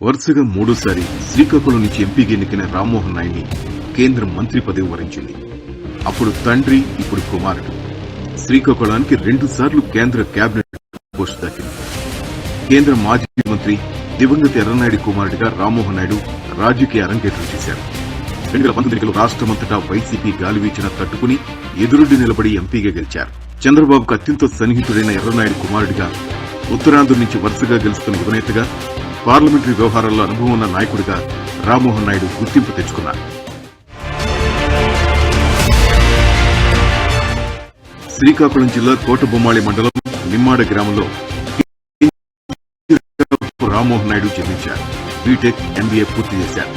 వరుసగా మూడోసారి శ్రీకాకుళం నుంచి ఎంపీగా ఎన్నికైన రామ్మోహన్ నాయుడిని కేంద్ర మంత్రి పదవి వరించింది. అప్పుడు తండ్రి, ఇప్పుడు కుమారుడు. శ్రీకాకుళానికి 2 సార్లు కేంద్ర కేబినెట్ పోస్టు దక్కింది. కేంద్ర మాజీ మంత్రి దివంగత ఎర్రన్నాయుడు కుమారుడిగా రామ్మోహన్ నాయుడు రాజకీయ అరంగేట్రం చేశారు. 2019 ఎన్నికల్లో రాష్టమంతటా వైసీపీ గాలివీచిన తట్టుకుని ఎదురుడ్డి నిలబడి ఎంపీగా గెలిచారు. చంద్రబాబుకు అత్యంత సన్నిహితుడైన ఎర్రన్నాయుడు కుమారుడిగా ఉత్తరాంధ్ర నుంచి వరుసగా గెలుస్తున్న యువనేతగా, పార్లమెంటరీ వ్యవహారాల్లో అనుభవం ఉన్న నాయకుడిగా రామ్మోహన్ నాయుడు గుర్తింపు తెచ్చుకున్నారు. శ్రీకాకుళం జిల్లా కోటబొమ్మాళి మండలం నిమ్మాడ గ్రామంలో రామ్మోహన్ నాయుడు జన్మించారు. బీటెక్, ఎంబీఏ పూర్తి చేశారు.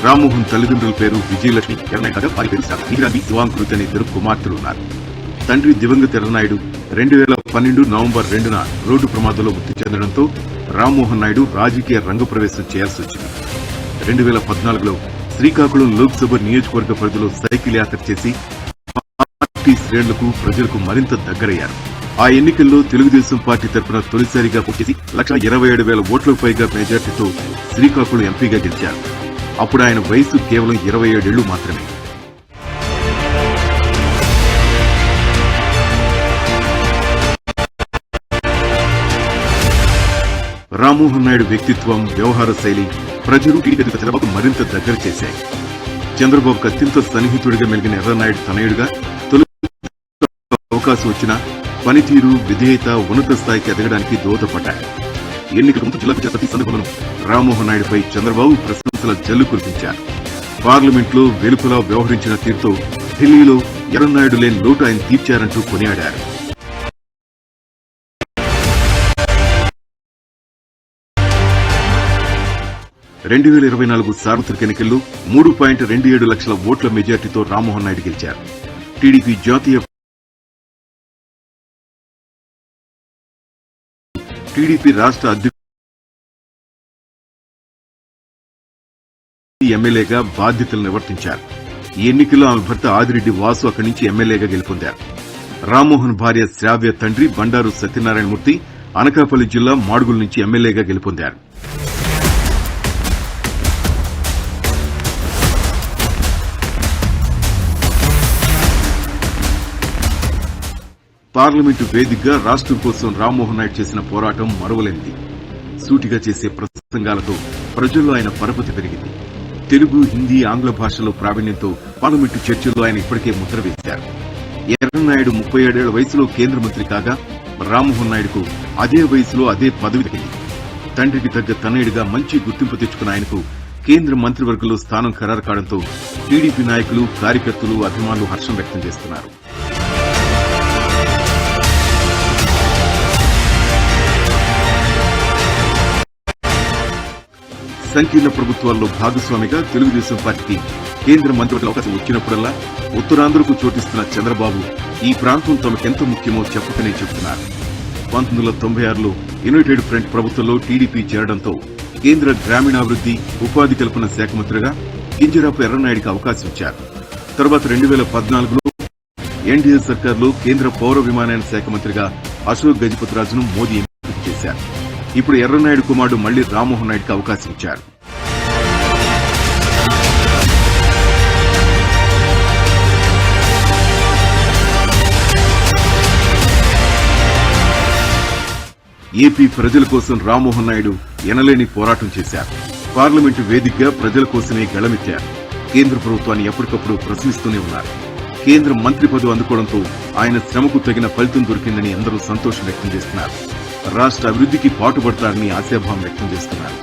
రామ్మోహన్ తల్లిదండ్రుల పేరు విజయలక్ష్మి, ఎర్రనాయుడు వారి పేరు సతీరాజి శివాంకృతి అనే 2 కుమార్తెలు ఉన్నారు. తండ్రి దివంగత ఎర్రనాయుడు 2012 నవంబర్ 2న రోడ్డు ప్రమాదంలో మృతి చెందడంతో రామ్మోహన్ నాయుడు రాజకీయ రంగప్రవేశం చేయాల్సి వచ్చింది. 2014లో శ్రీకాకుళం లోక్సభ నియోజకవర్గ పరిధిలో సైకిల్ యాత్ర చేసి పార్టీ శ్రేణులకు, ప్రజలకు మరింత దగ్గరయ్యారు. ఆ ఎన్నికల్లో తెలుగుదేశం పార్టీ తరఫున తొలిసారిగా పోటీ చేసి 1,27,000 ఓట్లకు పైగా మెజార్టీతో శ్రీకాకుళం ఎంపీగా గెలిచారు. అప్పుడు ఆయన వయసు కేవలం 27 ఏళ్లు మాత్రమే. రామ్మోహన్ నాయుడు వ్యక్తిత్వం, వ్యవహార శైలి ప్రజలు టీడీపీ చంద్రబాబు మరింత దగ్గర చేశాయి. చంద్రబాబుకు అత్యంత సన్నిహితుడిగా మెలిగిన ఎర్రనాయుడు తనయుడిగా తొలి అవకాశం వచ్చినా పనితీరు, విధేయత ఉన్నత స్థాయికి ఎదగడానికి దోహదపడ్డాయి. ఎన్నికల ముందు జిల్లా ప్రతి సందర్భంలో రామ్మోహన్ నాయుడుపై చంద్రబాబు ప్రశంసల జల్లు కురిపించారు. పార్లమెంట్లో వెలుపలా వ్యవహరించిన తీరుతో ఢిల్లీలో ఎర్రనాయుడు లేని లోటు ఆయన తీర్చారంటూ కొనియాడారు. 2024 సార్వత్రిక ఎన్నికల్లో 3.27 లక్షల ఓట్ల మెజార్టీతో రామ్మోహన్ నాయుడు గెలిచారు. టీడీపీ జాతీయ టీడీపీ రాష్ట్ర అధ్యక్షుడు ఎమ్మెల్యేగా బాధ్యతలు నిర్వర్తించారు. ఈ ఎన్నికల్లో ఆమె భర్త ఆదిరెడ్డి వాసు అక్కడి నుంచి ఎమ్మెల్యేగా గెలుపొందారు. రామ్మోహన్ భార్య శ్రావ్య తండ్రి బండారు సత్యనారాయణమూర్తి అనకాపల్లి జిల్లా మాడుగుల నుంచి ఎమ్మెల్యేగా గెలుపొందారు. పార్లమెంటు వేదికగా రాష్ట్రం కోసం రామ్మోహన్ నాయుడు చేసిన పోరాటం మరువలేనిది. సూటిగా చేసే ప్రసంగాలతో ప్రజల్లో ఆయన పరపతి పెరిగింది. తెలుగు, హిందీ, ఆంగ్ల భాషలో ప్రావీణ్యంతో పార్లమెంటు చర్చల్లో ఆయన ఇప్పటికే ముద్ర వేశారు. ఎర్రనాయుడు 37 ఏళ్ల వయసులో కేంద్ర మంత్రి కాగా రామ్మోహన్ నాయుడుకు అదే వయసులో అదే పదవి దక్కింది. తండ్రికి తగ్గ తనయుడిగా మంచి గుర్తింపు తెచ్చుకున్న ఆయనకు కేంద్ర మంత్రివర్గంలో స్థానం ఖరారు కావడంతో టీడీపీ నాయకులు, కార్యకర్తలు, అభిమానులు హర్షం వ్యక్తం చేస్తున్నారు. సంకీర్ణ ప్రభుత్వాల్లో భాగస్వామిగా తెలుగుదేశం పార్టీకి కేంద్ర మంత్రివర్గ అవకాశం వచ్చినప్పుడల్లా ఉత్తరాంధ్రకు చోటిస్తున్న చంద్రబాబు ఈ ప్రాంతం తమకెంత ముఖ్యమో చెప్పకనే చెబుతున్నారు. 1996లో యునైటెడ్ ఫ్రంట్ ప్రభుత్వంలో టీడీపీ చేరడంతో కేంద్ర గ్రామీణాభివృద్ది, ఉపాధి కల్పన శాఖ మంత్రిగా కింజరాపు ఎర్రనాయుడికి అవకాశం ఇచ్చారు. తర్వాత 2014లో ఎన్డీఏ సర్కార్లో కేంద్ర పౌర విమానయాన శాఖ మంత్రిగా అశోక్ గజపతిరాజును మోదీ ఎంపిక చేశారు. ఇప్పుడు ఎర్రనాయుడు కుమారుడు మళ్లీ రామ్మోహన్ నాయుడుకి అవకాశం ఇచ్చారు. ఏపీ ప్రజల కోసం రామ్మోహన్ నాయుడు ఎనలేని పోరాటం చేశారు. పార్లమెంటు వేదికగా ప్రజల కోసమే గళమెత్తారు. కేంద్ర ప్రభుత్వాన్ని ఎప్పటికప్పుడు ప్రశ్నిస్తూనే ఉన్నారు. కేంద్ర మంత్రి పదవి అందుకోవడంతో ఆయన శ్రమకు తగిన ఫలితం దొరికిందని అందరూ సంతోషం వ్యక్తం చేస్తున్నారు. రాష్ట్ర అభివృద్ధికి పాటుపడతారని ఆశాభావం వ్యక్తం చేస్తున్నారు.